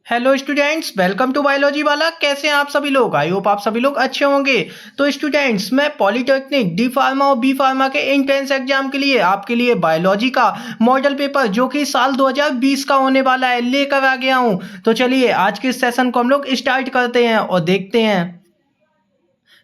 Hello students, welcome to biology वाला। कैसे हैं आप सभी लोग? आई होप आप सभी लोग अच्छे होंगे। तो स्टूडेंट्स, मैं पॉलीटेक्निक डी फार्मा और बी फार्मा के एंट्रेंस एग्जाम के लिए आपके लिए बायोलॉजी का मॉडल पेपर जो कि साल 2020 का होने वाला है लेकर आ गया हूं। तो चलिए आज के सेशन को हम लोग स्टार्ट करते हैं और देखते हैं।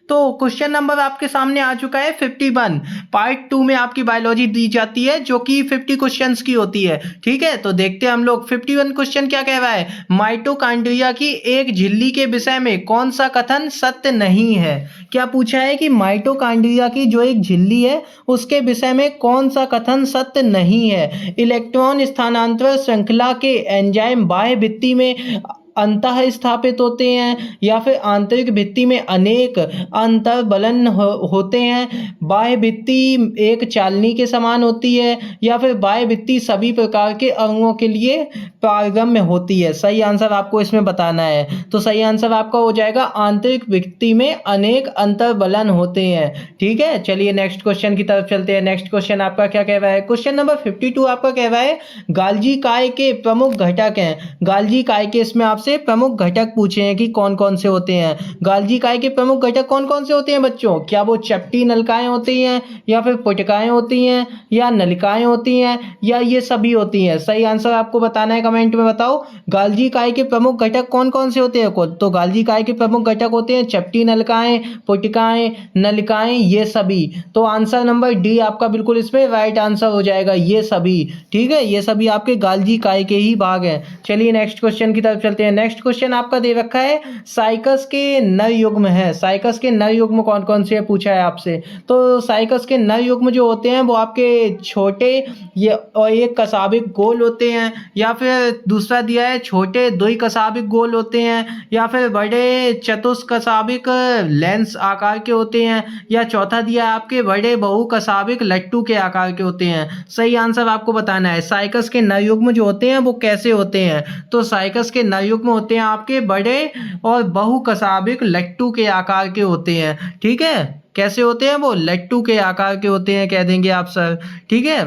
तो क्वेश्चन नंबर आपके सामने आ चुका है 51। पार्ट 2 में आपकी बायोलॉजी दी जाती है जो कि 50 क्वेश्चंस की होती है। ठीक है, तो देखते हैं हम लोग 51 क्वेश्चन क्या कह रहा है। माइटोकॉन्ड्रिया की एक झिल्ली के विषय में कौन सा कथन सत्य नहीं है? क्या पूछा है कि माइटोकॉन्ड्रिया की जो एक झिल्ली है उसके विषय में कौन सा कथन सत्य नहीं है? इलेक्ट्रॉन स्थानांतरण श्रृंखला के एंजाइम बाह्य भित्ति में अंतः स्थापित होते हैं या फिर आंतरिक भित्ति में अनेक अंतर्बलन होते हैं। बाह्य भित्ति एक चालनी के समान होती है या फिर बाह्य भित्ति सभी प्रकार के अणुओं के लिए पारगम्य होती है। सही आंसर आपको इसमें बताना है। तो सही आंसर आपका हो जाएगा आंतरिक भित्ति में अनेक अंतर्बलन होते हैं। ठीक है, चलिए नेक्स्ट क्वेश्चन की तरफ चलते हैं। नेक्स्ट क्वेश्चन आपका क्या कह रहा है? क्वेश्चन नंबर 52 आपका कह रहा है गाल्जी काय के प्रमुख घटक हैं। गाल्जी काय के इसमें आपसे प्रमुख घटक पूछे हैं कि कौन कौन से होते हैं। गाल्जी काय के प्रमुख घटक कौन कौन से होते हैं बच्चों? क्या वो चपटी नलिकाएं होती हैं या फिर पुटिकाएं होती हैं या नलिकाएं होती हैं या ये सभी होती हैं? सही आंसर आपको बताना है, कमेंट में बताओ। गाल्जी काय के प्रमुख घटक कौन कौन से होते हैं? तो गाल्जी काय के प्रमुख घटक होते हैं चपटी नलिकाएं, पुटिकाएं, नलिकाएं, ये सभी। तो आंसर नंबर डी आपका बिल्कुल इसमें राइट आंसर हो जाएगा, ये सभी। ठीक है, ये सभी आपके गाल्जी काय के ही भाग हैं। चलिए नेक्स्ट क्वेश्चन की तरफ चलते हैं। नेक्स्ट क्वेश्चन आपका दे रखा है साइकस के नर युग्म है। साइकस के नर युग्म कौन कौन से पूछा है आपसे। तो साइकस के नर युग्म जो होते हैं वो आपके छोटे ये और एक कसाबिक गोल होते हैं, या फिर दूसरा दिया है छोटे द्वि कसाबिक गोल होते हैं, या फिर बड़े चतुष्कसाबिक लेंस आकार के होते हैं, या चौथा दिया है आपके बड़े बहु कसाबिक लट्टू के आकार के होते हैं। सही आंसर आपको बताना है साइकस के नर युग्म जो होते हैं वो कैसे होते हैं। तो साइकस के नर युग्म होते हैं आपके बड़े और बहुकसाबिक लट्टू के आकार के होते हैं। ठीक है, कैसे होते हैं वो? लट्टू के आकार के होते हैं कह देंगे आप सर। ठीक है,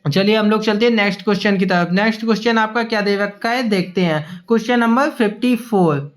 चलिए हम लोग चलते हैं नेक्स्ट क्वेश्चन की तरफ। नेक्स्ट क्वेश्चन आपका क्या दे रखा है देखते हैं। क्वेश्चन नंबर 54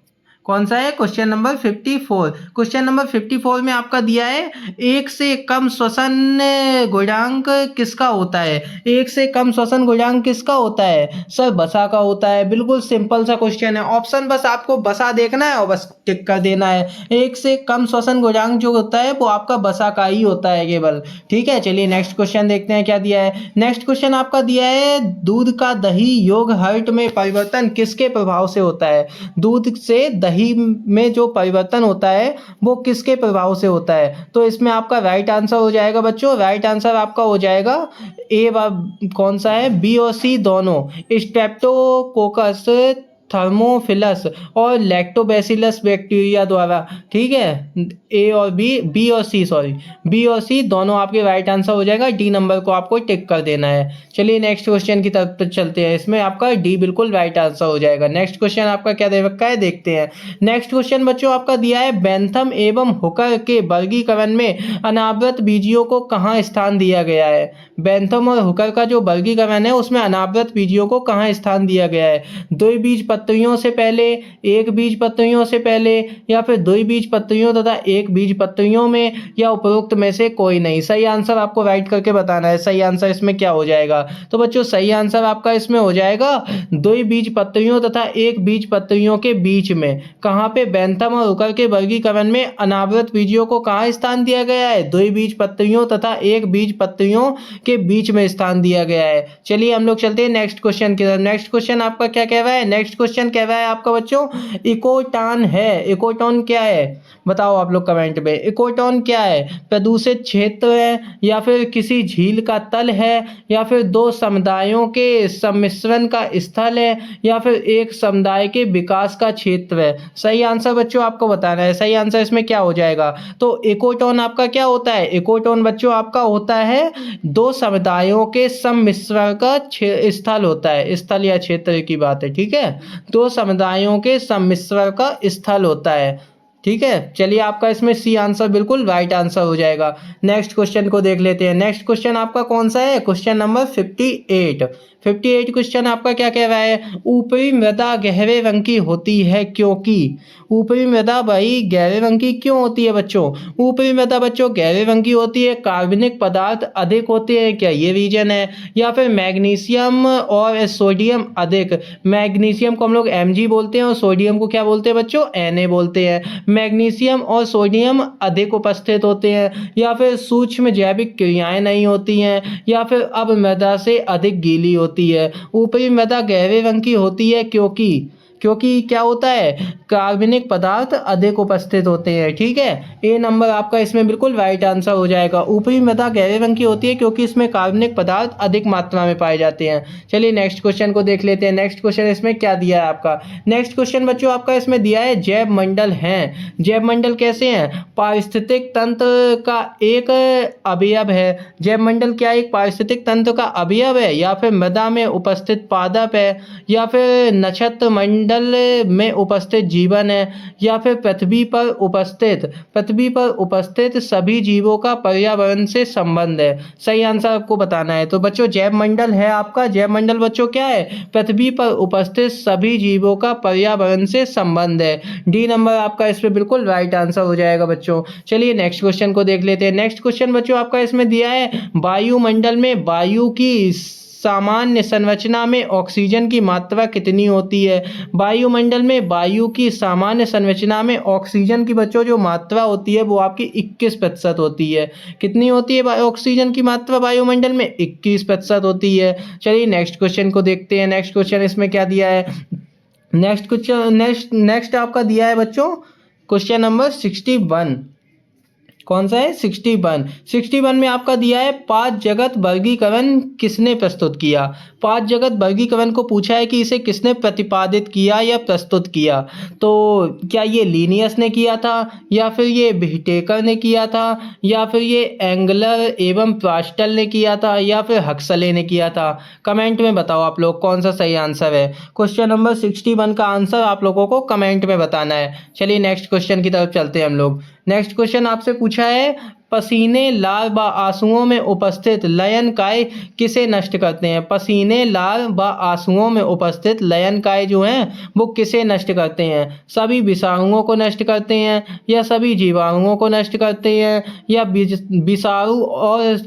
कौन सा है? Question number 54। क्वेश्चन नंबर 54 में आपका दिया है एक से कम श्वसन गुणांक किसका होता है? एक से कम श्वसन गुणांक किसका होता है? सर बसा का होता है। बिल्कुल सिंपल सा क्वेश्चन है, ऑप्शन बस आपको बसा देखना है और बस टिक कर देना है। एक से कम श्वसन गुणांक जो होता है वो आपका बसा का ही होता है केवल। ठीक है, चलिए नेक्स्ट क्वेश्चन देखते हैं क्या दिया है। नेक्स्ट क्वेश्चन आपका दिया है दूध का दही योग हर्ट में परिवर्तन किसके प्रभाव से होता है? दूध से दही में जो परिवर्तन होता है वो किसके प्रभाव से होता है? तो इसमें आपका राइट आंसर हो जाएगा बच्चों, राइट आंसर आपका हो जाएगा ए। कौन सा है? बी और सी दोनों, स्ट्रेप्टोकोकस, थर्मोफिलस और लैक्टोबैसिलस बैक्टीरिया द्वारा। ठीक है, ए और बी और सी, सॉरी बी और सी दोनों आपके राइट आंसर हो जाएगा। डी नंबर को आपको टिक कर देना है। चलिए नेक्स्ट क्वेश्चन की तरफ चलते हैं। इसमें आपका डी बिल्कुल राइट आंसर हो जाएगा। नेक्स्ट क्वेश्चन आपका क्या दे रखा है देखते हैं। नेक्स्ट क्वेश्चन बच्चों आपका दिया है बेंथम एवं हुकर के वर्गीकरण में अनावृत बीजियों को कहाँ स्थान दिया गया है? बेंथम और हुकर का जो वर्गीकरण है उसमें अनावृत बीजियों को कहाँ स्थान दिया गया है? द्विबीज पत्तियों से पहले, एक बीज पत्तियों से पहले, या फिर द्विबीज पत्तियों तथा एक बीज पत्तियों में, या उपरोक्त में से कोई नहीं? सही आंसर आपको राइट करके बताना है। सही आंसर इसमें क्या हो जाएगा? तो बच्चों सही आंसर आपका इसमें हो जाएगा द्विबीज पत्तियों तथा एक बीज पत्तियों के बीच में। कहाँ पे? बेंथम और हुकर के वर्गीकरण में अनावृत बीजियों को कहाँ स्थान दिया गया है? द्विबीज पत्तियों तथा एक बीज पत्तियों के बीच में स्थान दिया गया है। चलिए हम लोग चलते हैं नेक्स्ट क्वेश्चन की तरफ। नेक्स्ट क्वेश्चन आपका क्या कह रहा है? नेक्स्ट क्वेश्चन कह रहा है आपका बच्चों इकोटॉन है। इकोटॉन क्या है बताओ आप लोग कमेंट में। इकोटॉन क्या है? प्रदूषित क्षेत्र है, या फिर किसी झील का तल है, या फिर दो समुदायों के सम्मिश्रण का स्थल है, या फिर एक समुदाय के विकास का क्षेत्र है? सही आंसर बच्चों आपको बताना है। सही आंसर इसमें क्या हो जाएगा? तो इकोटॉन आपका क्या होता है? इकोटॉन बच्चों आपका होता है दो समुदायों के सम्मिश्रण का स्थल होता है। स्थल या क्षेत्र की बात है। ठीक है, दो समुदायों के सम्मिश्रण का स्थल होता है। ठीक है, चलिए आपका इसमें सी आंसर बिल्कुल राइट आंसर हो जाएगा। नेक्स्ट क्वेश्चन को देख लेते हैं। नेक्स्ट क्वेश्चन आपका कौन सा है? Question number 58। 58 क्वेश्चन आपका क्या कह रहा है, ऊपरी मृदा गहरे रंग की होती है क्योंकि। ऊपरी मृदा भाई गहरे रंग की क्यों होती है बच्चों? ऊपरी मृदा बच्चों गहरे रंग की होती है, कार्बनिक पदार्थ अधिक होते हैं क्या, ये रीजन है, या फिर मैग्नीशियम और सोडियम अधिक। मैग्नीशियम को हम लोग Mg बोलते हैं और सोडियम को क्या बोलते हैं बच्चों, Na बोलते हैं। मैग्नीशियम और सोडियम अधिक उपस्थित होते हैं, या फिर सूक्ष्म जैविक क्रियाएं नहीं होती हैं, या फिर अब मृदा से अधिक गीली होती है। ऊपरी मृदा गहरे रंग की होती है क्योंकि क्या होता है, कार्बनिक पदार्थ अधिक उपस्थित होते हैं। ठीक है, ए नंबर आपका इसमें बिल्कुल राइट आंसर हो जाएगा। ऊपरी मृदा गहरे रंग की होती है क्योंकि इसमें कार्बनिक पदार्थ अधिक मात्रा में पाए जाते हैं। चलिए नेक्स्ट क्वेश्चन को देख लेते हैं। नेक्स्ट क्वेश्चन इसमें क्या दिया है आपका, नेक्स्ट क्वेश्चन बच्चों आपका इसमें दिया है जैव मंडल हैं। जैव मंडल कैसे हैं, पारिस्थितिक तंत्र का एक अवयव है। जैव मंडल क्या एक पारिस्थितिक तंत्र का अवयव है, या फिर मृदा में उपस्थित पादप है, या फिर नक्षत्र मंडल में उपस्थित जीवन है, या फिर पृथ्वी पर उपस्थित सभी जीवों का पर्यावरण से संबंध है। सही आंसर आपको बताना है। तो बच्चों जैव मंडल है आपका, जैव मंडल बच्चों क्या है, पृथ्वी पर उपस्थित सभी जीवों का पर्यावरण से संबंध है। डी नंबर आपका इसमें बिल्कुल राइट आंसर हो जाएगा बच्चों। चलिए नेक्स्ट क्वेश्चन को देख लेते हैं। नेक्स्ट क्वेश्चन बच्चों आपका इसमें दिया है वायुमंडल में वायु की सामान्य संरचना में ऑक्सीजन की मात्रा कितनी होती है। वायुमंडल में वायु की सामान्य संरचना में ऑक्सीजन की बच्चों जो मात्रा होती है वो आपकी 21% होती है। कितनी होती है ऑक्सीजन की मात्रा वायुमंडल में, 21% होती है। चलिए नेक्स्ट क्वेश्चन को देखते हैं। नेक्स्ट क्वेश्चन इसमें क्या दिया है, नेक्स्ट क्वेश्चन नेक्स्ट आपका दिया है बच्चों क्वेश्चन नंबर 61। कौन सा है, 61 में आपका दिया है 5 जगत वर्गीकरण किसने प्रस्तुत किया। 5 जगत वर्गीकरण को पूछा है कि इसे किसने प्रतिपादित किया या प्रस्तुत किया। तो क्या ये लीनियस ने किया था, या फिर ये व्हिटेकर ने किया था, या फिर ये एंगलर एवं प्रास्टल ने किया था, या फिर हक्सले ने किया था। कमेंट में बताओ आप लोग कौन सा सही आंसर है। क्वेश्चन नंबर 61 का आंसर आप लोगों को कमेंट में बताना है। चलिए नेक्स्ट क्वेश्चन की तरफ चलते हैं हम लोग। नेक्स्ट क्वेश्चन आपसे पूछा है पसीने लार व आंसुओं में उपस्थित लयन काय किसे नष्ट करते हैं। पसीने लार व आंसुओं में उपस्थित लयन काय जो हैं वो किसे नष्ट करते हैं। सभी विषाणुओं को नष्ट करते हैं, या सभी जीवाणुओं को नष्ट करते हैं, या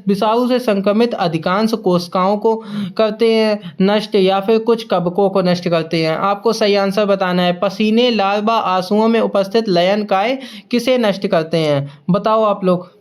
विषाणु से संक्रमित अधिकांश कोशिकाओं को करते हैं नष्ट, या फिर कुछ कवकों को नष्ट करते हैं। आपको सही आंसर बताना है। पसीने लार व आंसुओं में उपस्थित लयन काय किसे नष्ट करते हैं, बताओ आप लोग।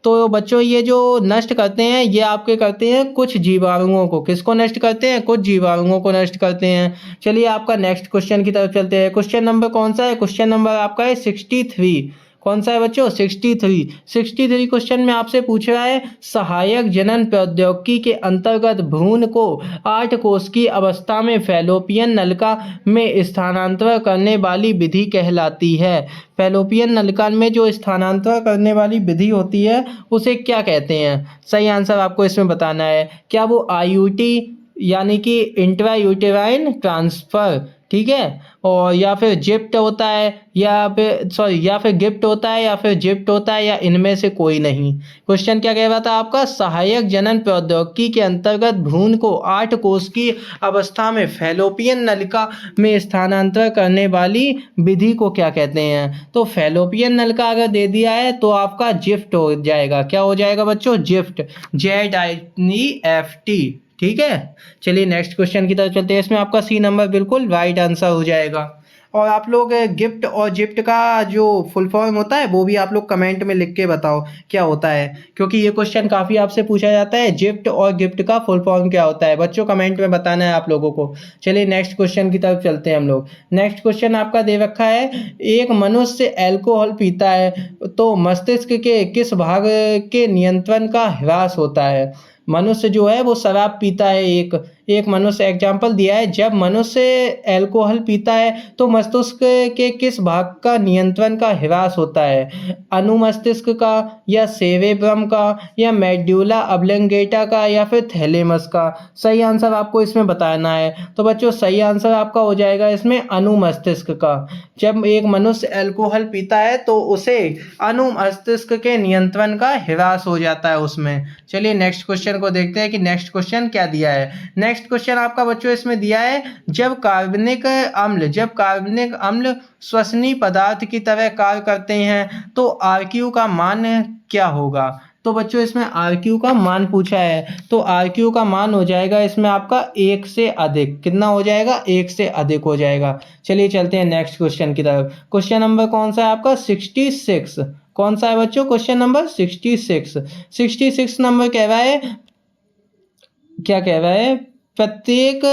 तो बच्चों ये जो नष्ट करते हैं ये आपके करते हैं कुछ जीवाणुओं को। किसको नष्ट करते हैं, कुछ जीवाणुओं को नष्ट करते हैं। चलिए आपका नेक्स्ट क्वेश्चन की तरफ चलते हैं। क्वेश्चन नंबर कौन सा है, क्वेश्चन नंबर आपका है 63। कौन सा है बच्चों, 63 क्वेश्चन में आपसे पूछ रहा है सहायक जनन प्रौद्योगिकी के अंतर्गत भ्रूण को 8 कोश की अवस्था में फैलोपियन नलिका में स्थानांतरण करने वाली विधि कहलाती है। फैलोपियन नलिका में जो स्थानांतरण करने वाली विधि होती है उसे क्या कहते हैं। सही आंसर आपको इसमें बताना है। क्या वो IUT यानी कि इंट्रायूटेराइन ट्रांसफर, ठीक है, और या फिर जिप्ट होता है, या फिर गिफ्ट होता है, या फिर जिप्ट होता है, या इनमें से कोई नहीं। क्वेश्चन क्या कह रहा था आपका, सहायक जनन प्रौद्योगिकी के अंतर्गत भ्रूण को 8 कोश की अवस्था में फैलोपियन नलिका में स्थानांतरण करने वाली विधि को क्या कहते हैं। तो फैलोपियन नलिका अगर दे दिया है तो आपका जिफ्ट हो जाएगा। क्या हो जाएगा बच्चों, जिफ्ट, ZIFT। ठीक है, चलिए नेक्स्ट क्वेश्चन की तरफ चलते हैं। इसमें आपका सी नंबर बिल्कुल राइट आंसर हो जाएगा। और आप लोग गिफ्ट और जिफ्ट का जो फुल फॉर्म होता है वो भी आप लोग कमेंट में लिख के बताओ क्या होता है, क्योंकि ये क्वेश्चन काफ़ी आपसे पूछा जाता है, जिफ्ट और गिफ्ट का फुल फॉर्म क्या होता है। बच्चों कमेंट में बताना है आप लोगों को। चलिए नेक्स्ट क्वेश्चन की तरफ चलते हैं हम लोग। नेक्स्ट क्वेश्चन आपका दे रखा है एक मनुष्य अल्कोहल पीता है तो मस्तिष्क के किस भाग के नियंत्रण का ह्रास होता है। मनुष्य जो है वो शराब पीता है, एक मनुष्य एग्जाम्पल दिया है, जब मनुष्य अल्कोहल पीता है तो मस्तिष्क के किस भाग का नियंत्रण का ह्रास होता है। अनुमस्तिष्क का, या सेरेब्रम का, या मेडुला ऑब्लंगेटा का, या फिर थैलेमस का। सही आंसर आपको इसमें बताना है। तो बच्चों सही आंसर आपका हो जाएगा इसमें अनुमस्तिष्क का। जब एक मनुष्य अल्कोहल पीता है तो उसे अनुमस्तिष्क के नियंत्रण का ह्रास हो जाता है उसमें। चलिए नेक्स्ट क्वेश्चन को देखते हैं कि नेक्स्ट क्वेश्चन क्या दिया है। नेक्स्ट क्वेश्चन आपका बच्चों इसमें दिया है, जब कार्बनिक अम्ल श्वसनीय पदार्थ की तरह कार्य करते हैं तो आरक्यू का मान क्या होगा। तो बच्चों इसमें आरक्यू का मान पूछा है, तो आरक्यू का मान हो जाएगा इसमें आपका 1 से अधिक। कितना हो जाएगा, 1 से अधिक हो जाएगा। चलिए चलते हैं नेक्स्ट क्वेश्चन की तरफ। क्वेश्चन नंबर कौन सा है आपका, 66। कौन सा है बच्चों, क्वेश्चन नंबर 66। 66 नंबर कह रहा है, क्या कह रहा है, प्रत्येक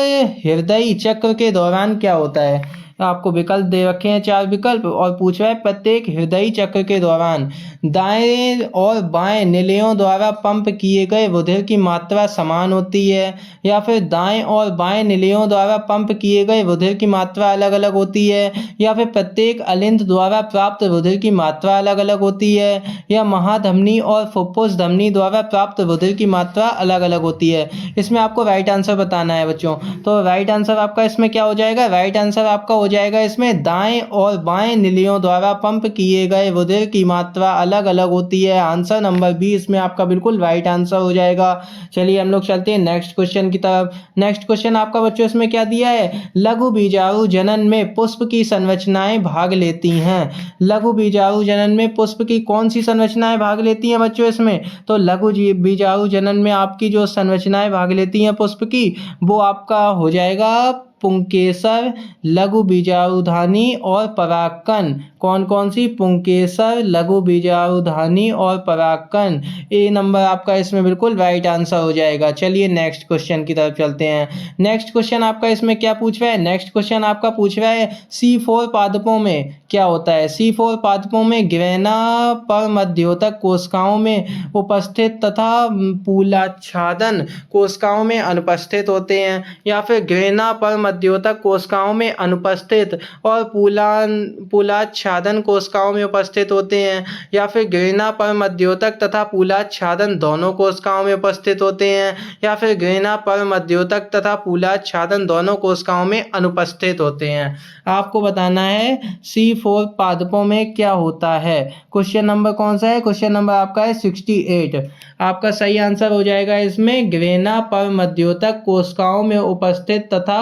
हृदय चक्र के दौरान क्या होता है। आपको विकल्प दे रखे हैं 4 विकल्प और पूछ रहा है प्रत्येक हृदय चक्र के दौरान दाएं और बाएं निलयों द्वारा पंप किए गए रुधिर की मात्रा समान होती है, या फिर दाएं और बाएं निलयों द्वारा पंप किए गए रुधिर की मात्रा अलग अलग होती है, या फिर प्रत्येक अलिंद द्वारा प्राप्त रुधिर की मात्रा अलग अलग होती है, या महाधमनी और फुफ्फुस धमनी द्वारा प्राप्त रुधिर की मात्रा अलग अलग होती है। इसमें आपको राइट आंसर बताना है बच्चों। तो राइट आंसर आपका इसमें क्या हो जाएगा, राइट आंसर आपका हो जाएगा इसमें दाएं और बाएं निलियों द्वारा पंप किए गए रुधिर की मात्रा अलग अलग होती है। आंसर नंबर बी इसमें आपका बिल्कुल राइट आंसर हो जाएगा। चलिए हम लोग चलते हैं नेक्स्ट क्वेश्चन की तरफ। नेक्स्ट क्वेश्चन आपका बच्चों इसमें क्या दिया है, लघु बीजाणु जनन में पुष्प की संरचनाएं भाग लेती हैं। लघु बीजाणु जनन में पुष्प की कौन सी संरचनाएं भाग लेती हैं बच्चों इसमें, तो लघु बीजाणु जनन में आपकी जो संरचनाएं भाग लेती हैं पुष्प की, वो आपका हो जाएगा पुंकेसर, लघु बीजाणुधानी और परागकण। कौन कौन सी, पुंकेसर, लघु बीजाणुधानी और परागकण। ए नंबर आपका इसमें बिल्कुल राइट आंसर हो जाएगा। चलिए नेक्स्ट क्वेश्चन की तरफ चलते हैं। नेक्स्ट क्वेश्चन आपका इसमें क्या पूछ रहा है, नेक्स्ट क्वेश्चन आपका पूछ रहा है C4 पादपों में क्या होता है। C4 पादपों में ग्रेना पर मध्योतक कोशिकाओं में उपस्थित तथा पूलाच्छादन कोशिकाओं में अनुपस्थित होते हैं, या फिर ग्रेना पर मध्योतक कोशिकाओं में अनुपस्थित और पूलाच्छादन कोशिकाओं में उपस्थित होते हैं, या फिर ग्रेना पर मध्योतक तथा पूलाच्छादन दोनों कोशिकाओं में उपस्थित होते हैं, या फिर ग्रेना पर मध्योतक तथा पूलाच्छादन दोनों कोशिकाओं में अनुपस्थित होते हैं। आपको बताना है C4 पादपों में क्या होता है। क्वेश्चन नंबर कौन सा है, क्वेश्चन नंबर आपका है 68। आपका सही आंसर हो जाएगा इसमें ग्रेना पर मध्योतक कोशिकाओं में उपस्थित तथा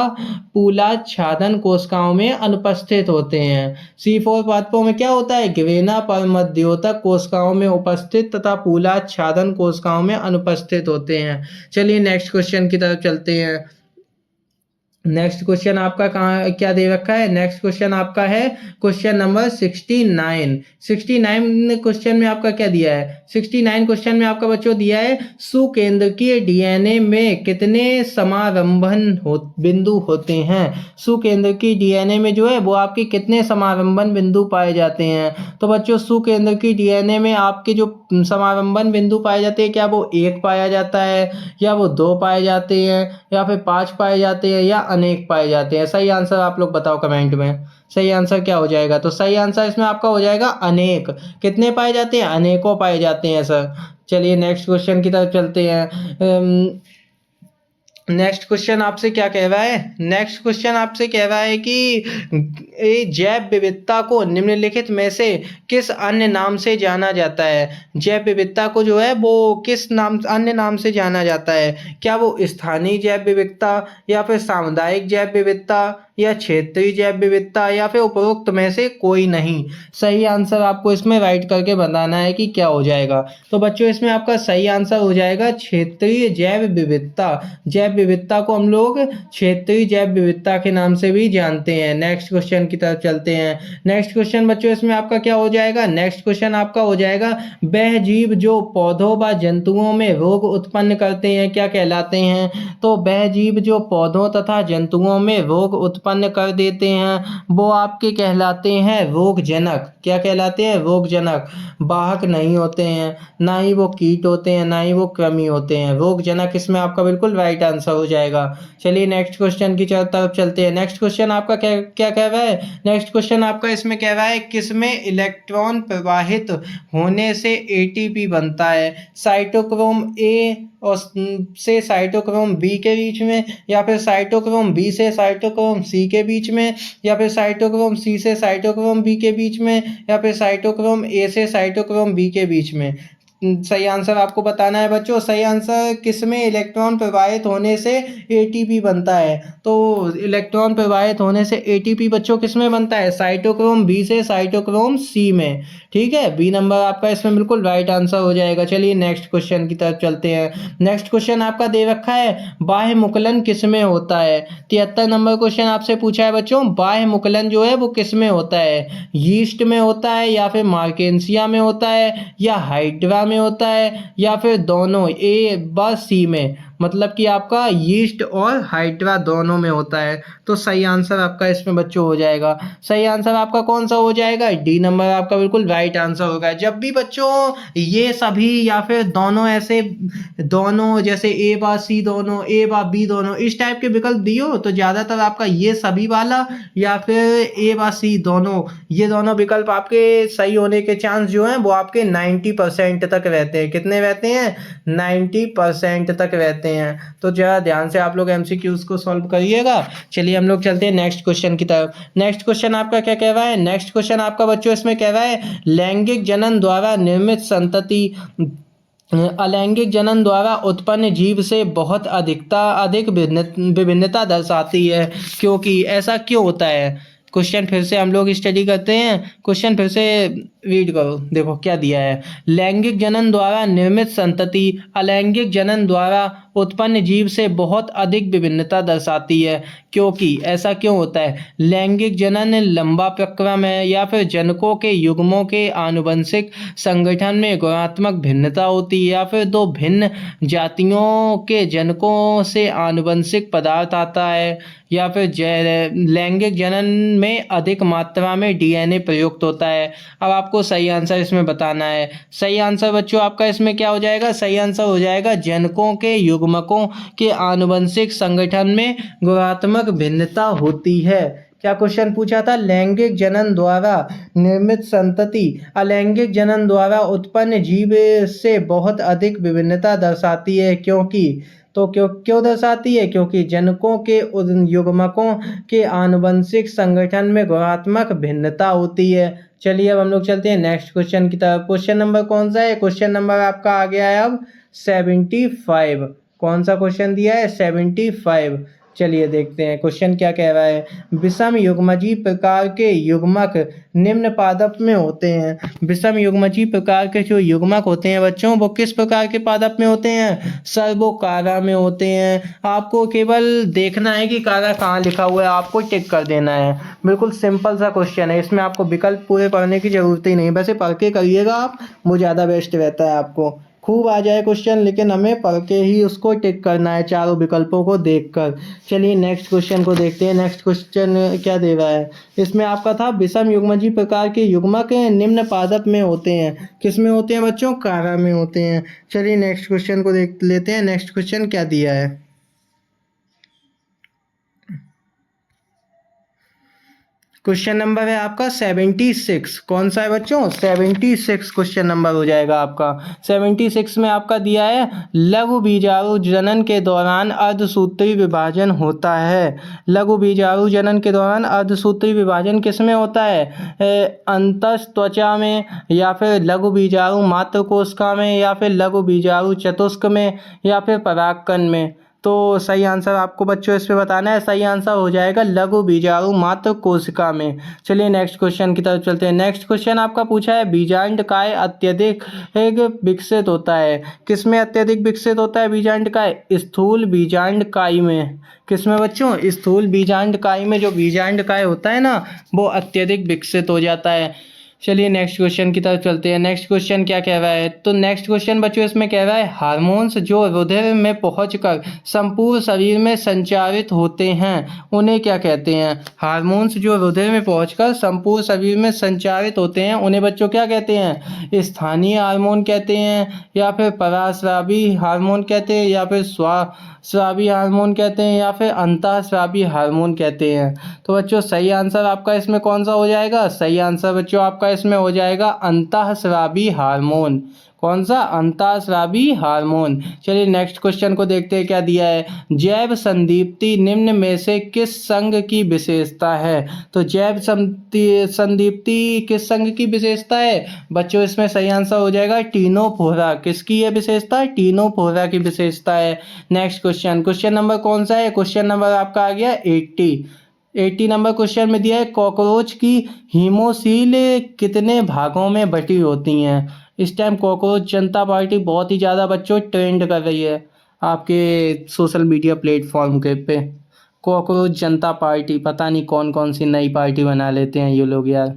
पूलाच्छादन कोशिकाओं में अनुपस्थित होते हैं। C4 पादपों में क्या होता है, ग्रेना पर मध्योतक कोशिकाओं में उपस्थित तथा पूलाच्छादन कोशिकाओं में अनुपस्थित होते हैं। चलिए नेक्स्ट क्वेश्चन की तरफ चलते हैं। नेक्स्ट क्वेश्चन आपका कहाँ क्या दे रखा है, नेक्स्ट क्वेश्चन आपका है क्वेश्चन नंबर 69। 69 क्वेश्चन में आपका क्या दिया है, 69 क्वेश्चन में आपका बच्चों दिया है सुकेंद्रकीय डीएनए में कितने समारंभन बिंदु होते हैं। सुकेंद्रकीय डीएनए में जो है वो आपके कितने समारंभन बिंदु पाए जाते हैं। तो बच्चों सुकेंद्रकीय डीएनए में आपके जो समारंभन बिंदु पाए जाते हैं, क्या वो 1 पाया जाता है, या वो 2 पाए जाते हैं, या फिर 5 पाए जाते हैं, या अनेक पाए जाते हैं। सही आंसर आप लोग बताओ कमेंट में, सही आंसर क्या हो जाएगा। तो सही आंसर इसमें आपका हो जाएगा अनेक। कितने पाए जाते हैं, अनेकों पाए जाते हैं सर। चलिए नेक्स्ट क्वेश्चन की तरफ चलते हैं। नेक्स्ट क्वेश्चन आपसे क्या कह रहा है, नेक्स्ट क्वेश्चन आपसे कह रहा है कि जैव विविधता को निम्नलिखित में से किस अन्य नाम से जाना जाता है। जैव विविधता को जो है वो किस नाम अन्य नाम से जाना जाता है। क्या वो स्थानीय जैव विविधता, या फिर सामुदायिक जैव विविधता, या क्षेत्रीय जैव विविधता, या फिर उपरोक्त में से कोई नहीं। सही आंसर आपको इसमें राइट करके बताना है कि क्या हो जाएगा। तो बच्चों इसमें आपका सही आंसर हो जाएगा क्षेत्रीय जैव विविधता। जैव विविधता को हम लोग क्षेत्रीय जैव विविधता के नाम से भी जानते हैं। नेक्स्ट क्वेश्चन की तरफ चलते हैं। नेक्स्ट क्वेश्चन बच्चों इसमें आपका क्या हो जाएगा, नेक्स्ट क्वेश्चन आपका हो जाएगा वह जीव जो पौधों व जंतुओं में रोग उत्पन्न करते हैं क्या कहलाते हैं। तो वह जीव जो पौधों तथा जंतुओं में रोग उत्पन्न कर देते हैं वो आपके कहलाते हैं रोगजनक। क्या कहलाते हैं, रोगजनक। वाहक नहीं होते हैं, ना ही वो कीट होते हैं, ना ही वो कृमि होते हैं। रोगजनक इसमें आपका बिल्कुल राइट आंसर हो जाएगा। चलिए नेक्स्ट क्वेश्चन की तरफ चलते हैं। नेक्स्ट क्वेश्चन आपका क्या कह रहा है, नेक्स्ट क्वेश्चन आपका इसमें कह रहा है किसमें इलेक्ट्रॉन प्रवाहित होने से एटीपी बनता है। साइटोक्रोम ए और से साइटोक्रोम बी के बीच में, या फिर साइटोक्रोम बी से साइटोक्रोम सी के बीच में, या फिर साइटोक्रोम सी से साइटोक्रोम बी के बीच में, या फिर साइटोक्रोम ए से साइटोक्रोम बी के बीच में। सही आंसर आपको बताना है बच्चों। सही आंसर किसमें इलेक्ट्रॉन प्रवाहित होने से एटीपी बनता है? तो इलेक्ट्रॉन प्रवाहित होने से एटीपी बच्चों किसमें बनता है? साइटोक्रोम बी से साइटोक्रोम सी में। ठीक है, बी नंबर आपका इसमें बिल्कुल राइट आंसर हो जाएगा। चलिए नेक्स्ट क्वेश्चन की तरफ चलते हैं। नेक्स्ट क्वेश्चन आपका दे रखा है बाह्य मुकलन किसमें होता है? 73 नंबर क्वेश्चन आपसे पूछा है बच्चों, बाह्य मुकलन जो है वो किसमें होता है? यीस्ट में होता है, या फिर मार्केंसिया में होता है, या हाइड्रा में होता है, या फिर दोनों, ए व सी में? मतलब कि आपका यीस्ट और हाइड्रा दोनों में होता है। तो सही आंसर आपका इसमें बच्चों हो जाएगा। सही आंसर आपका कौन सा हो जाएगा? डी नंबर आपका बिल्कुल राइट आंसर होगा। जब भी बच्चों ये सभी या फिर दोनों, ऐसे दोनों जैसे ए बा सी दोनों, ए बा बी दोनों, इस टाइप के विकल्प दियो तो ज़्यादातर आपका ये सभी वाला या फिर ए बा सी दोनों, ये दोनों विकल्प आपके सही होने के चांस जो हैं वो आपके 90% तक रहते हैं। कितने रहते हैं? 90% तक रहते हैं। तो ज़रा ध्यान से आप लोग एमसीक्यूज को सॉल्व करिएगा। चलिए हम लोग चलते हैं नेक्स्ट क्वेश्चन की तरफ। नेक्स्ट क्वेश्चन आपका क्या कह रहा है? नेक्स्ट क्वेश्चन आपका बच्चों इसमें कह रहा है लैंगिक जनन द्वारा निर्मित संतति अलैंगिक जनन द्वारा उत्पन्न जीव से बहुत अधिक विभिन्नता दर्शाती है, क्योंकि ऐसा क्यों होता है? क्वेश्चन फिर से हम लोग स्टडी करते हैं। क्वेश्चन फिर से रीड करो, देखो क्या दिया है। लैंगिक जनन द्वारा निर्मित संतति अलैंगिक जनन द्वारा उत्पन्न जीव से बहुत अधिक विभिन्नता दर्शाती है, क्योंकि ऐसा क्यों होता है? लैंगिक जनन लंबा प्रक्रम है, या फिर जनकों के युग्मों के आनुवंशिक संगठन में गुणात्मक भिन्नता होती है, या फिर दो भिन्न जातियों के जनकों से आनुवंशिक पदार्थ आता है, या फिर लैंगिक जनन में अधिक मात्रा में डीएनए प्रयुक्त होता है। अब आपको सही आंसर इसमें बताना है। सही आंसर बच्चों आपका इसमें क्या हो जाएगा? सही आंसर हो जाएगा जनकों के युग्मकों के आनुवंशिक संगठन में गुणात्मक भिन्नता होती है। क्या क्वेश्चन पूछा था? लैंगिक जनन द्वारा निर्मित संतति अलैंगिक जनन द्वारा उत्पन्न जीव से बहुत अधिक विभिन्नता दर्शाती है, क्योंकि तो क्यों दर्शाती है? क्योंकि जनकों के युग्मकों के आनुवंशिक संगठन में गुणात्मक भिन्नता होती है। चलिए अब हम लोग चलते हैं नेक्स्ट क्वेश्चन की तरफ। क्वेश्चन नंबर कौन सा है? क्वेश्चन नंबर आपका आ गया है अब 75। कौन सा क्वेश्चन दिया है? 75। चलिए देखते हैं क्वेश्चन क्या कह रहा है। विषम युग्मजीय प्रकार के युग्मक निम्न पादप में होते हैं। विषम युग्मजीय प्रकार के जो युग्मक होते हैं बच्चों, वो किस प्रकार के पादप में होते हैं? सर्वोकारा में होते हैं। आपको केवल देखना है कि कारा कहाँ लिखा हुआ है, आपको टिक कर देना है। बिल्कुल सिंपल सा क्वेश्चन है, इसमें आपको विकल्प पूरे पढ़ने की जरूरत ही नहीं। वैसे पढ़ के करिएगा आप, वो ज़्यादा बेस्ट रहता है। आपको खूब आ जाए क्वेश्चन, लेकिन हमें पढ़ के ही उसको टिक करना है चारों विकल्पों को देखकर। चलिए नेक्स्ट क्वेश्चन को देखते हैं। नेक्स्ट क्वेश्चन क्या दे रहा है? इसमें आपका था विषम युग्मजीय प्रकार के युग्मक निम्न पादप में होते हैं। किस में होते हैं बच्चों? कारा में होते हैं। चलिए नेक्स्ट क्वेश्चन को देख लेते हैं। नेक्स्ट क्वेश्चन क्या दिया है? क्वेश्चन नंबर है आपका 76। कौन सा है बच्चों? 76 क्वेश्चन नंबर हो जाएगा आपका। 76 में आपका दिया है लघु बीजाणु जनन के दौरान अर्धसूत्री विभाजन होता है। लघु बीजाणु जनन के दौरान अर्धसूत्री विभाजन किस में होता है? अंतस त्वचा में, या फिर लघु बीजाणु मात्र कोशिका में, या फिर लघु बीजाणु चतुष्क में, या फिर परागकण में? तो सही आंसर आपको बच्चों इस पे बताना है। सही आंसर हो जाएगा लघु बीजाणु मात्र कोशिका में। चलिए नेक्स्ट क्वेश्चन की तरफ चलते हैं। नेक्स्ट क्वेश्चन आपका पूछा है बीजांड काय अत्यधिक विकसित होता है। किस में अत्यधिक विकसित होता है बीजांड काय? स्थूल बीजांड काय में। किस में बच्चों? स्थूल बीजांड काय में जो बीजांड काय होता है ना, वो अत्यधिक विकसित हो जाता है। चलिए नेक्स्ट क्वेश्चन की तरफ चलते हैं। नेक्स्ट क्वेश्चन क्या कह रहा है? तो नेक्स्ट क्वेश्चन बच्चों इसमें कह रहा है हार्मोन्स जो रुधिर में पहुंचकर संपूर्ण शरीर में संचारित होते हैं, उन्हें क्या कहते हैं? हार्मोन्स जो रुधिर में पहुंचकर संपूर्ण शरीर में संचारित होते हैं, उन्हें बच्चों क्या कहते हैं? स्थानीय हार्मोन कहते हैं, या फिर परास्रावी हार्मोन कहते हैं, या फिर स्रावी हार्मोन कहते हैं, या फिर अंतःस्रावी हार्मोन कहते हैं? तो बच्चों सही आंसर आपका इसमें कौन सा हो जाएगा? सही आंसर बच्चों आपका इसमें हो जाएगा अंतःस्रावी हार्मोन। कौन सा? अंतःस्रावी हार्मोन। चलिए नेक्स्ट क्वेश्चन को देखते हैं क्या दिया है। जैव संदीप्ति निम्न में से किस संघ की विशेषता है? तो जैव संदीप्ति किस संघ की विशेषता है बच्चों? इसमें सही आंसर हो जाएगा टीनोफोरा। किसकी ये विशेषता है? टीनोफोरा की विशेषता है। नेक्स्ट क्वेश्चन, क्वेश्चन नंबर कौन सा है? क्वेश्चन नंबर आपका आ गया 80 नंबर क्वेश्चन में दिया है कॉकरोच की हीमोसील कितने भागों में बटी होती हैं? इस टाइम कॉकरोच जनता पार्टी बहुत ही ज़्यादा बच्चों ट्रेंड कर रही है आपके सोशल मीडिया प्लेटफॉर्म के पे। कॉकरोच जनता पार्टी, पता नहीं कौन कौन सी नई पार्टी बना लेते हैं ये लोग यार।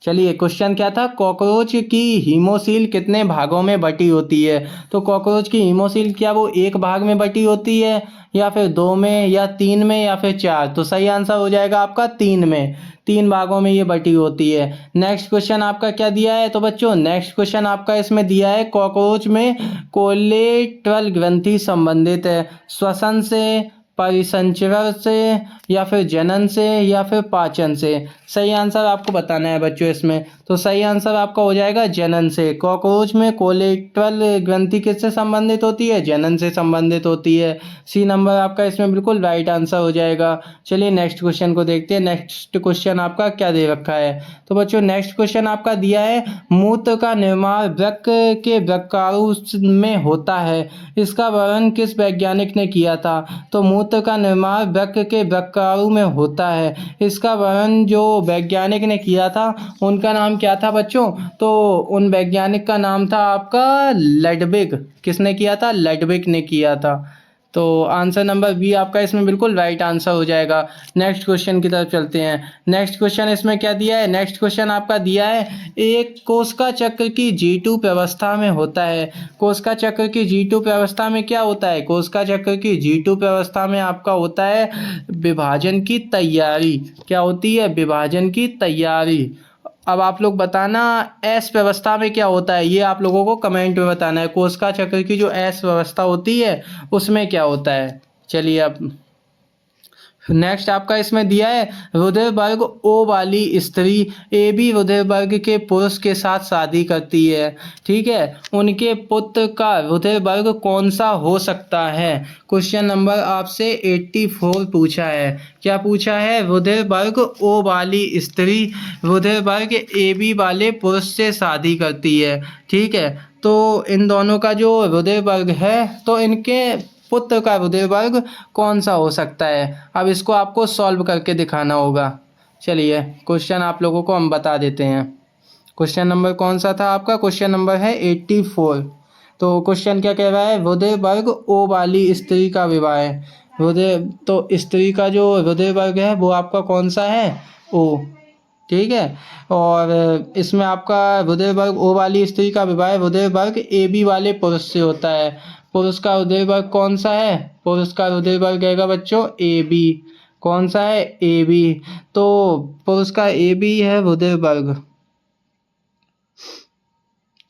चलिए क्वेश्चन क्या था? कॉकरोच की हीमोसील कितने भागों में बटी होती है? तो कॉकरोच की हीमोसील क्या वो एक भाग में बटी होती है, या फिर दो में, या तीन में, या फिर चार? तो सही आंसर हो जाएगा आपका तीन में। तीन भागों में ये बटी होती है। नेक्स्ट क्वेश्चन आपका क्या दिया है? तो बच्चों नेक्स्ट क्वेश्चन आपका इसमें दिया है कॉकरोच में कोलेट्रल ग्रंथि संबंधित है श्वसन से, परिसंचरण से, या फिर जनन से, या फिर पाचन से? सही आंसर आपको बताना है बच्चों इसमें। तो सही आंसर आपका हो जाएगा जनन से। कॉकरोच में कोलेट्रल ग्रंथि किससे संबंधित होती है? जनन से संबंधित होती है। सी नंबर आपका इसमें बिल्कुल राइट आंसर हो जाएगा। चलिए नेक्स्ट क्वेश्चन को देखते हैं। नेक्स्ट क्वेश्चन आपका क्या दे रखा है? तो बच्चों नेक्स्ट क्वेश्चन आपका दिया है मूत्र का निर्माण वृक्क के वृक्काणु में होता है, इसका वर्णन किस वैज्ञानिक ने किया था? तो मूत्र का निर्माण वृक्क के वृक्काणु में होता है, इसका वर्णन जो वैज्ञानिक ने किया था उनका नाम क्या था बच्चों? तो उन वैज्ञानिक का नाम था आपका लडविग। किसने किया था? लडविग ने किया था। तो आंसर नंबर बी आपका इसमें बिल्कुल राइट आंसर हो जाएगा। नेक्स्ट क्वेश्चन की तरफ चलते हैं। नेक्स्ट क्वेश्चन इसमें क्या दिया है? नेक्स्ट क्वेश्चन आपका दिया है एक कोशिका चक्र की G2 व्यवस्था में होता है। कोशिका चक्र की G2 व्यवस्था में क्या होता है? कोशिका चक्र की G2 व्यवस्था में आपका होता है विभाजन की तैयारी। क्या होती है? विभाजन की तैयारी। अब आप लोग बताना एस व्यवस्था में क्या होता है, ये आप लोगों को कमेंट में बताना है। कोशिका चक्र की जो एस व्यवस्था होती है उसमें क्या होता है। चलिए अब नेक्स्ट आपका इसमें दिया है रुधिर वर्ग ओ वाली स्त्री ए बी रुधिर वर्ग के पुरुष के साथ शादी करती है, ठीक है, उनके पुत्र का रुधिर वर्ग कौन सा हो सकता है? क्वेश्चन नंबर आपसे 84 पूछा है। क्या पूछा है? रुधिर वर्ग ओ वाली स्त्री रुधिर वर्ग ए बी वाले पुरुष से शादी करती है, ठीक है, तो इन दोनों का जो रुधिर वर्ग है तो इनके पुत्र का रुधिर वर्ग कौन सा हो सकता है? अब इसको आपको सॉल्व करके दिखाना होगा। चलिए क्वेश्चन आप लोगों को हम बता देते हैं। क्वेश्चन नंबर कौन सा था आपका? क्वेश्चन नंबर है 84। तो क्वेश्चन क्या कह रहा है? रुधिर वर्ग ओ वाली स्त्री का विवाह है। रुधिर तो स्त्री का जो रुधिर वर्ग है वो आपका कौन सा है? ओ, ठीक है। और इसमें आपका रुधिर वर्ग ओ वाली स्त्री का विवाह रुधिर वर्ग ए बी वाले पुरुष से होता है। पुरुष का रुधिर वर्ग कौन सा है? पुरुष का रुधिर वर्ग रहेगा बच्चों ए बी। कौन सा है? A B. तो पुरुष का ए बी है रुधिर वर्ग,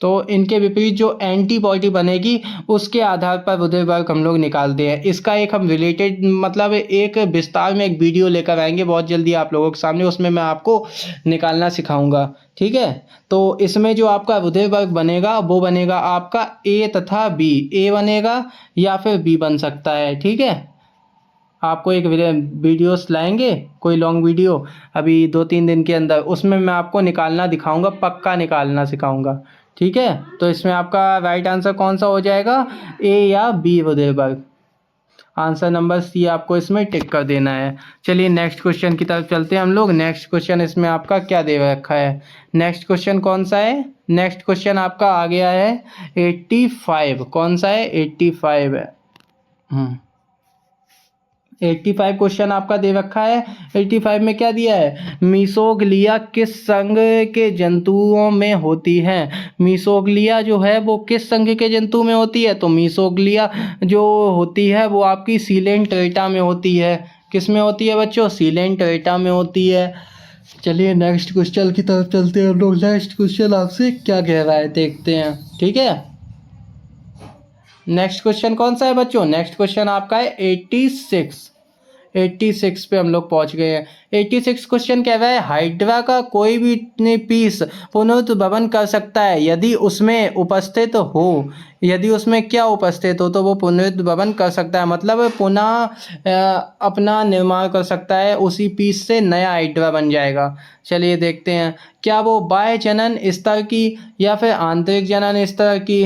तो इनके विपरीत जो एंटीबॉडी बनेगी उसके आधार पर रुधिर वर्ग हम लोग निकालते हैं। इसका एक हम रिलेटेड मतलब एक विस्तार में एक वीडियो लेकर आएंगे बहुत जल्दी आप लोगों के सामने, उसमें मैं आपको निकालना सिखाऊंगा, ठीक है। तो इसमें जो आपका रुधिर वर्ग बनेगा वो बनेगा आपका ए तथा बी। ए बनेगा या फिर बी बन सकता है, ठीक है। आपको एक वीडियोस लाएंगे, कोई लॉन्ग वीडियो अभी 2-3 दिन के अंदर, उसमें मैं आपको निकालना दिखाऊंगा, पक्का निकालना सिखाऊंगा, ठीक है। तो इसमें आपका राइट आंसर कौन सा हो जाएगा? ए या बी रुधिर वर्ग। आंसर नंबर सी आपको इसमें टिक कर देना है। चलिए नेक्स्ट क्वेश्चन की तरफ चलते हैं हम लोग। नेक्स्ट क्वेश्चन इसमें आपका क्या दे रखा है? नेक्स्ट क्वेश्चन कौन सा है? नेक्स्ट क्वेश्चन आपका आ गया है 85। कौन सा है? 85 है। 85 क्वेश्चन आपका दे रखा है। 85 में क्या दिया है? मीसोग्लिया किस संघ के जंतुओं में होती है? मीसोग्लिया जो है वो किस संघ के जंतु में होती है? तो मीसोग्लिया जो होती है वो आपकी सीलेंट्रेटा में होती है। किस में होती है बच्चों? सीलेंट्रेटा में होती है। चलिए नेक्स्ट क्वेश्चन की तरफ चलते हैं हम लोग। नेक्स्ट क्वेश्चन आपसे क्या कह रहा है देखते हैं, ठीक है। नेक्स्ट क्वेश्चन कौन सा है बच्चों? नेक्स्ट क्वेश्चन आपका है 86। 86 पे हम लोग पहुंच गए हैं। 86 क्वेश्चन कह रहा है हाइड्रा का कोई भी पीस पुनरुद्भवन कर सकता है यदि उसमें उपस्थित हो। यदि उसमें क्या उपस्थित हो तो वो पुनरुद्भवन कर सकता है, मतलब पुनः अपना निर्माण कर सकता है, उसी पीस से नया हाइड्रा बन जाएगा। चलिए देखते हैं, क्या वो बाह्य जनन स्तर की या फिर आंतरिक जनन स्तर की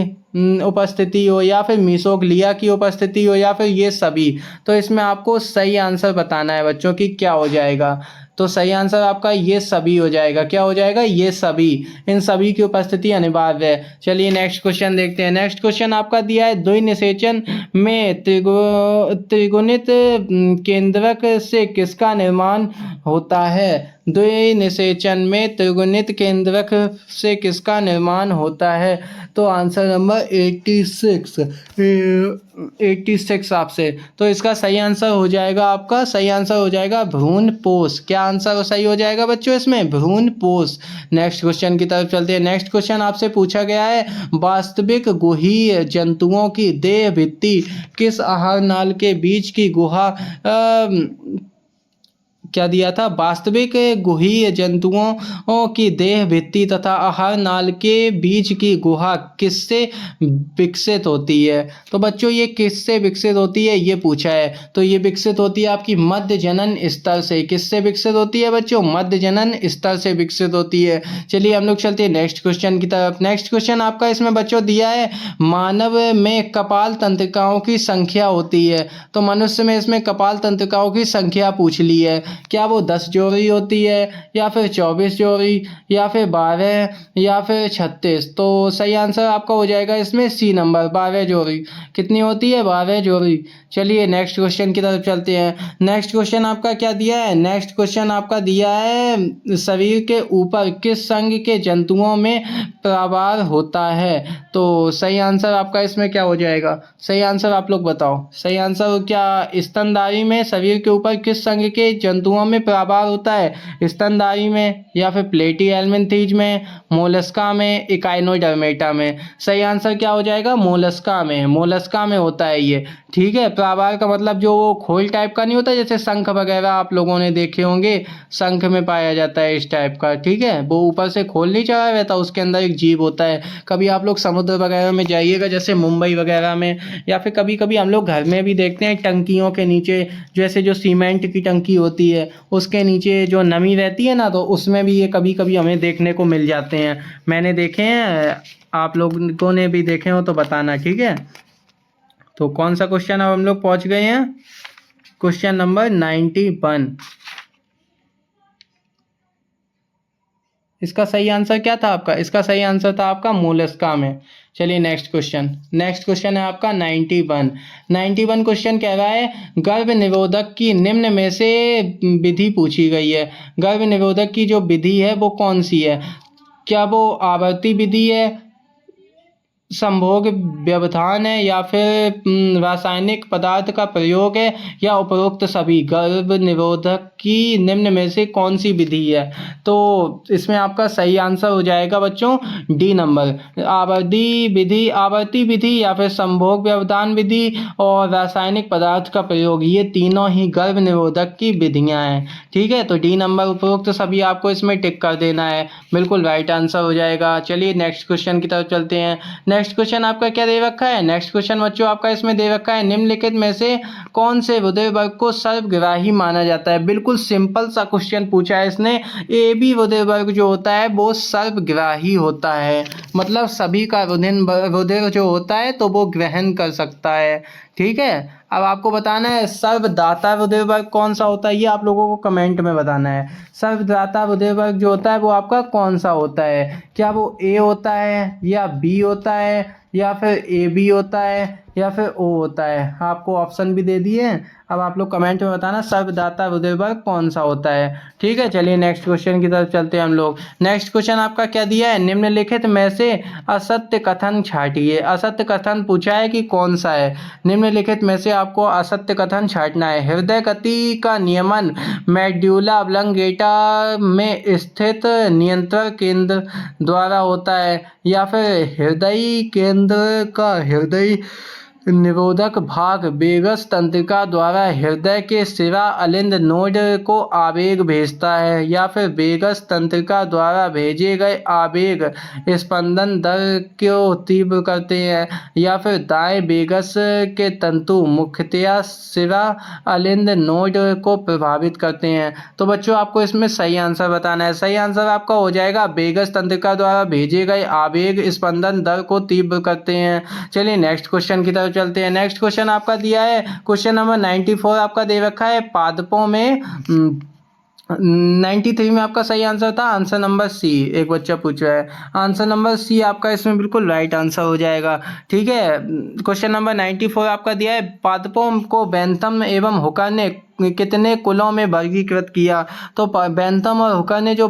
उपस्थिति हो, या फिर मीसोग्लिया की उपस्थिति हो, या फिर ये सभी। तो इसमें आपको सही आंसर बताना है बच्चों कि क्या हो जाएगा। तो सही आंसर आपका ये सभी हो जाएगा। क्या हो जाएगा? ये सभी। इन सभी की उपस्थिति अनिवार्य है। चलिए नेक्स्ट क्वेश्चन देखते हैं। नेक्स्ट क्वेश्चन आपका दिया है द्विनिषेचन में त्रिगुणित केंद्रक से किसका निर्माण होता है? द्विनिषेचन में त्रिगुणित केंद्रक से किसका निर्माण होता है? तो आंसर नंबर 86 आपसे। तो इसका सही आंसर हो जाएगा, आपका सही आंसर हो जाएगा भ्रूणपोष। क्या आंसर सही हो जाएगा बच्चों इसमें? भ्रूणपोष। नेक्स्ट क्वेश्चन की तरफ चलते हैं। नेक्स्ट क्वेश्चन आपसे पूछा गया है वास्तविक गुहीय जंतुओं की देह भित्ति किस आहार नाल के बीच की गुहा क्या दिया था? वास्तविक गुहीय जंतुओं की देह भित्ति तथा आहार नाल के बीच की गुहा किससे विकसित होती है? तो बच्चों ये किससे विकसित होती है ये पूछा है। तो ये विकसित होती है आपकी मध्य जनन स्तर से। किससे विकसित होती है बच्चों? मध्य जनन स्तर से विकसित होती है। चलिए हम लोग चलते हैं नेक्स्ट क्वेश्चन की तरफ। नेक्स्ट क्वेश्चन आपका इसमें बच्चों दिया है मानव में कपाल तंत्रिकाओं की संख्या होती है। तो मनुष्य में इसमें कपाल तंत्रिकाओं की संख्या पूछ ली है। क्या वो 10 जोड़ी होती है, या फिर 24 जोड़ी, या फिर 12, या फिर 36? तो सही आंसर आपका हो जाएगा इसमें सी नंबर, 12 जोड़ी। कितनी होती है? 12 जोड़ी। चलिए नेक्स्ट क्वेश्चन की तरफ चलते हैं। नेक्स्ट क्वेश्चन आपका क्या दिया है? नेक्स्ट क्वेश्चन आपका दिया है शरीर के ऊपर किस संघ के जंतुओं में प्रवार होता है? तो सही आंसर आपका इसमें क्या हो जाएगा? सही आंसर आप लोग बताओ। सही आंसर क्या? स्तनधारी में शरीर के ऊपर किस संघ के जंतुओं में प्रवार होता है? स्तनधारी में, या फिर प्लेटीहेल्मिन्थीज में, मोलस्का में, इकाइनोडर्मेटा में? सही आंसर क्या हो जाएगा? मोलस्का में। मोलस्का में होता है ये। ठीक है। प्रवार का मतलब जो वो खोल टाइप का नहीं होता, जैसे शंख वगैरह आप लोगों ने देखे होंगे, शंख में पाया जाता है इस टाइप का। ठीक है। वो ऊपर से खोल नहीं चढ़ा रहता, उसके अंदर एक जीव होता है। कभी आप लोग समुद्र वगैरह में जाइएगा, जैसे मुंबई वगैरह में, या फिर कभी कभी हम लोग घर में भी देखते हैं टंकियों के नीचे, जैसे जो सीमेंट की टंकी होती है उसके नीचे जो नमी रहती है ना, तो उसमें भी ये कभी कभी हमें देखने को मिल जाते हैं। मैंने देखे हैं, आप लोगों ने भी देखे हो तो बताना। ठीक है। तो कौन सा क्वेश्चन अब हम लोग पहुंच गए हैं? Question number 91। इसका सही आंसर क्या था आपका? इसका सही आंसर था आपका मोलस्का में। चलिए नेक्स्ट क्वेश्चन। नेक्स्ट क्वेश्चन है आपका 91। 91 क्वेश्चन कह रहा है गर्भ निरोधक की निम्न में से विधि पूछी गई है। गर्भ निरोधक की जो विधि है वो कौन सी है? क्या वो आवर्ती विधि है, संभोग व्यवधान है, या फिर रासायनिक पदार्थ का प्रयोग है, या उपरोक्त सभी? गर्भ निरोधक की निम्न में से कौन सी विधि है? तो इसमें आपका सही आंसर हो जाएगा बच्चों डी नंबर, आवर्ती विधि, या फिर संभोग व्यवधान विधि और रासायनिक पदार्थ का प्रयोग। ये तीनों ही गर्भ निरोधक की विधियां हैं। ठीक है। तो डी नंबर उपरोक्त सभी आपको इसमें टिक कर देना है, बिल्कुल राइट आंसर हो जाएगा। चलिए नेक्स्ट क्वेश्चन की तरफ चलते हैं। नेक्स्ट क्वेश्चन आपका क्या दे रखा है? नेक्स्ट क्वेश्चन बच्चों आपका इसमें दे रखा है निम्नलिखित में से कौन से हृदय वर्ग को सर्वग्राही माना जाता है? बिल्कुल सिंपल सा क्वेश्चन पूछा है इसने। ए बी हृदय वर्ग जो होता है वो सर्वग्राही होता है, मतलब सभी का हृदय जो होता है तो वो ग्रहण कर सकता है। ठीक है। अब आपको बताना है सर्वदाता हृदय वर्ग कौन सा होता है, ये आप लोगों को कमेंट में बताना है। सर्वदाता हृदय वर्ग जो होता है वो आपका कौन सा होता है? क्या वो ए होता है, या बी होता है, या फिर ए बी होता है, या फिर ओ होता है? आपको ऑप्शन भी दे दिए हैं। अब आप लोग कमेंट में बताना सर्वदाता हृदय वर्ग कौन सा होता है। ठीक है। चलिए नेक्स्ट क्वेश्चन की तरफ चलते हैं हम लोग। नेक्स्ट क्वेश्चन आपका क्या दिया है? निम्नलिखित में से असत्य कथन छांटिए। असत्य कथन पूछा है कि कौन सा है? निम्नलिखित में से आपको असत्य कथन छांटना है। हृदय गति का नियमन मेड्यूला ऑब्लंगेटा में स्थित नियंत्रण केंद्र द्वारा होता है, या फिर हृदय निरोधक भाग वेगस तंत्रिका द्वारा हृदय के शिरा अलिंद नोड को आवेग भेजता है, या फिर वेगस तंत्रिका द्वारा भेजे गए आवेग स्पंदन दर को तीव्र करते हैं, या फिर दाएं वेगस के तंतु मुख्यतया शिरा अलिंद नोड को प्रभावित करते हैं। तो बच्चों आपको इसमें सही आंसर बताना है। सही आंसर आपका हो जाएगा वेगस तंत्रिका द्वारा भेजे गए आवेग स्पंदन दर को तीव्र करते हैं। चलिए नेक्स्ट क्वेश्चन की तरफ चलते हैं। नेक्स्ट क्वेश्चन आपका दिया है, क्वेश्चन नंबर 94 आपका दे रखा है पादपों में 93 में आपका सही आंसर था आंसर नंबर सी। एक बच्चा पूछ रहा है, आंसर नंबर सी आपका इसमें बिल्कुल राइट आंसर हो जाएगा। ठीक है, क्वेश्चन नंबर 94 आपका दिया है, पादपों को बेंथम एवं हुकर ने कितने कुलों में वर्गीकृत किया। तो बेंथम और हुकर ने जो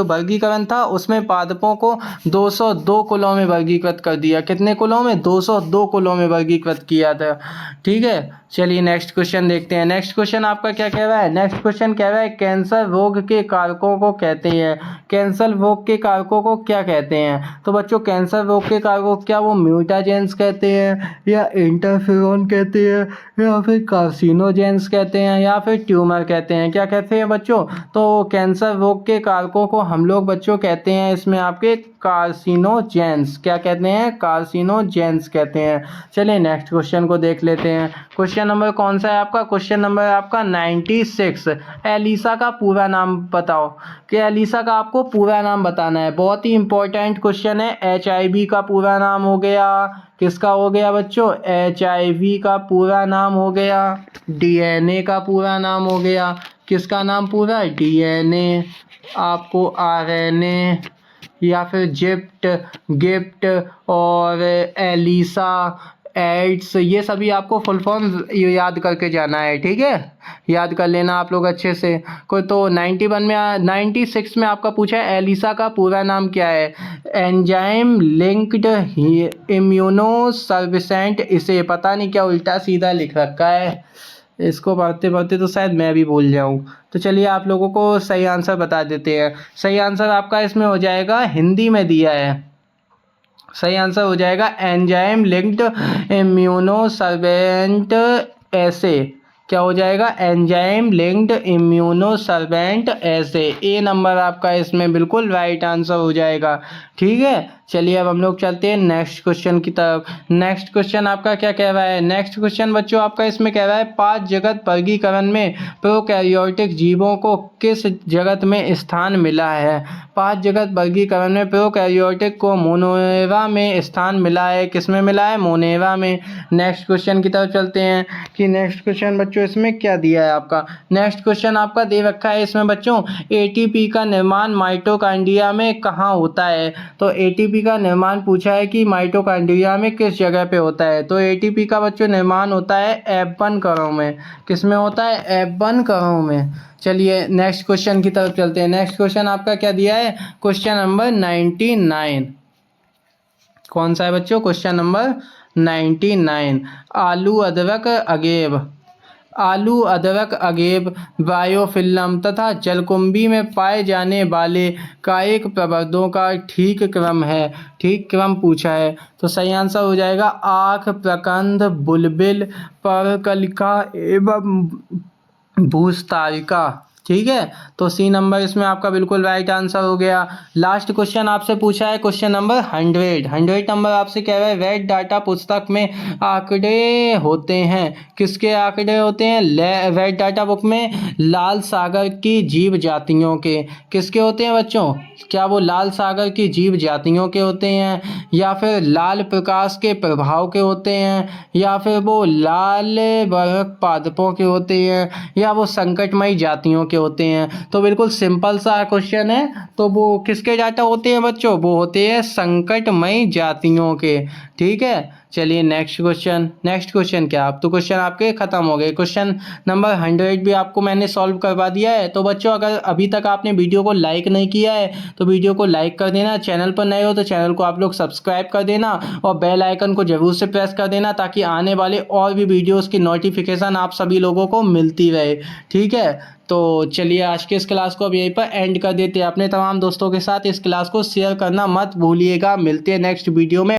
वर्गीकरण था उसमें पादपों को 202 कुलों में वर्गीकृत कर दिया। कितने कुलों में? 202 कुलों में वर्गीकृत किया था। ठीक है, चलिए नेक्स्ट क्वेश्चन देखते हैं। नेक्स्ट क्वेश्चन आपका क्या कह रहा है? नेक्स्ट क्वेश्चन कह रहा है कैंसर रोग के कारकों को कहते हैं। कैंसर रोग के कारकों को क्या कहते हैं? तो बच्चों कैंसर रोग के कारकों क्या वो म्यूटाजेंस कहते हैं, या इंटरफेरोन कहते हैं, या फिर कार्सिनोजेंस कहते हैं, या फिर ट्यूमर कहते हैं? क्या कहते हैं बच्चों? तो कैंसर रोग के कारकों को हम लोग बच्चों कहते हैं इसमें आपके कार्सिनोजेंस। क्या कहते हैं? कार्सिनोजेंस कहते हैं। चलिए नेक्स्ट क्वेश्चन को देख लेते हैं। क्वेश्चन नंबर कौन सा है आपका? क्वेश्चन नंबर आपका 96। एलिसा का पूरा नाम बताओ। कि एलिसा का आपको पूरा नाम बताना है। बहुत ही इंपॉर्टेंट क्वेश्चन है। HIV का पूरा नाम हो गया, किसका हो गया बच्चों? HIV का पूरा नाम हो गया। DNA का पूरा नाम हो गया, किसका नाम पूरा? DNA। आपको RNA, या फिर गिफ्ट और एलिसा, एड्स, ये सभी आपको फुल फॉर्म याद करके जाना है। ठीक है, याद कर लेना आप लोग अच्छे से। कोई तो 96 में आपका पूछा है एलिसा का पूरा नाम क्या है? Enzyme linked immunosorbent. इसे पता नहीं क्या उल्टा सीधा लिख रखा है, इसको पढ़ते पढ़ते तो शायद मैं भी भूल जाऊं। तो चलिए आप लोगों को सही आंसर बता देते हैं। सही आंसर आपका इसमें हो जाएगा, हिंदी में दिया है, सही आंसर हो जाएगा एंजाइम लिंक्ड इम्यूनोसर्वेंट ऐसे। क्या हो जाएगा? एंजाइम लिंक्ड इम्यूनोसर्वेंट ऐसे। ए नंबर आपका इसमें बिल्कुल राइट आंसर हो जाएगा। ठीक है, चलिए अब हम लोग चलते हैं नेक्स्ट क्वेश्चन की तरफ। नेक्स्ट क्वेश्चन आपका क्या कह रहा है? नेक्स्ट क्वेश्चन बच्चों आपका इसमें कह रहा है 5 जगत वर्गीकरण में प्रोकैरियोटिक जीवों को किस जगत में स्थान मिला है? 5 जगत वर्गीकरण में प्रोकैरियोटिक को मोनेरा में स्थान मिला है। किस में मिला है? मोनेरा में। नेक्स्ट क्वेश्चन की तरफ चलते हैं कि नेक्स्ट क्वेश्चन बच्चों इसमें क्या दिया है आपका। नेक्स्ट क्वेश्चन आपका दे रखा है इसमें बच्चों, ATP का निर्माण माइटोकॉन्ड्रिया में कहाँ होता है? तो ATP का निर्माण पूछा है कि माइटोकॉन्ड्रिया में किस जगह पे होता है। तो ATP का बच्चों निर्माण होता है F1 कणों में। किस में होता है? F1 कणों में। चलिए नेक्स्ट क्वेश्चन की तरफ चलते हैं। नेक्स्ट क्वेश्चन आपका क्या दिया है? Question number 99। कौन सा है बच्चों? Question number 99। आलू अदरक अगेव बायोफिल्म तथा जलकुंभी में पाए जाने वाले कायिक प्रवर्धों का ठीक क्रम है। ठीक क्रम पूछा है, तो सही आंसर हो जाएगा आँख, प्रकंद, बुलबिल, परकलिका एवं भूस्तारिका। ठीक है, तो सी नंबर इसमें आपका बिल्कुल राइट आंसर हो गया। लास्ट क्वेश्चन आपसे पूछा है क्वेश्चन नंबर 100 नंबर आपसे कह रहा है रेड डाटा पुस्तक में आंकड़े होते हैं। किसके आंकड़े होते हैं? रेड डाटा बुक में लाल सागर की जीव जातियों के। किसके होते हैं बच्चों? क्या वो लाल सागर की जीव जातियों के होते हैं, या फिर लाल प्रकाश के प्रभाव के होते हैं, या फिर वो लाल वर्णक पादपों के होते हैं, या वो संकटमयी जातियों के होते हैं? तो बिल्कुल सिंपल सा क्वेश्चन है। तो वो किसके डाटा होते हैं बच्चों? वो होते हैं संकटमयी जातियों के। ठीक है, चलिए नेक्स्ट क्वेश्चन क्या, अब तो क्वेश्चन आपके खत्म हो गए। क्वेश्चन नंबर 100 भी आपको मैंने सॉल्व करवा दिया है। तो बच्चों अगर अभी तक आपने वीडियो को लाइक नहीं किया है तो वीडियो को लाइक कर देना। चैनल पर नए हो तो चैनल को आप लोग सब्सक्राइब कर देना, और बेल आइकन को जरूर से प्रेस कर देना ताकि आने वाले और भी वीडियोस की नोटिफिकेशन आप सभी लोगों को मिलती रहे। ठीक है, तो चलिए आज के इस क्लास को अब यहीं पर एंड कर देते हैं। अपने तमाम दोस्तों के साथ इस क्लास को शेयर करना मत भूलिएगा। मिलते हैं नेक्स्ट वीडियो में।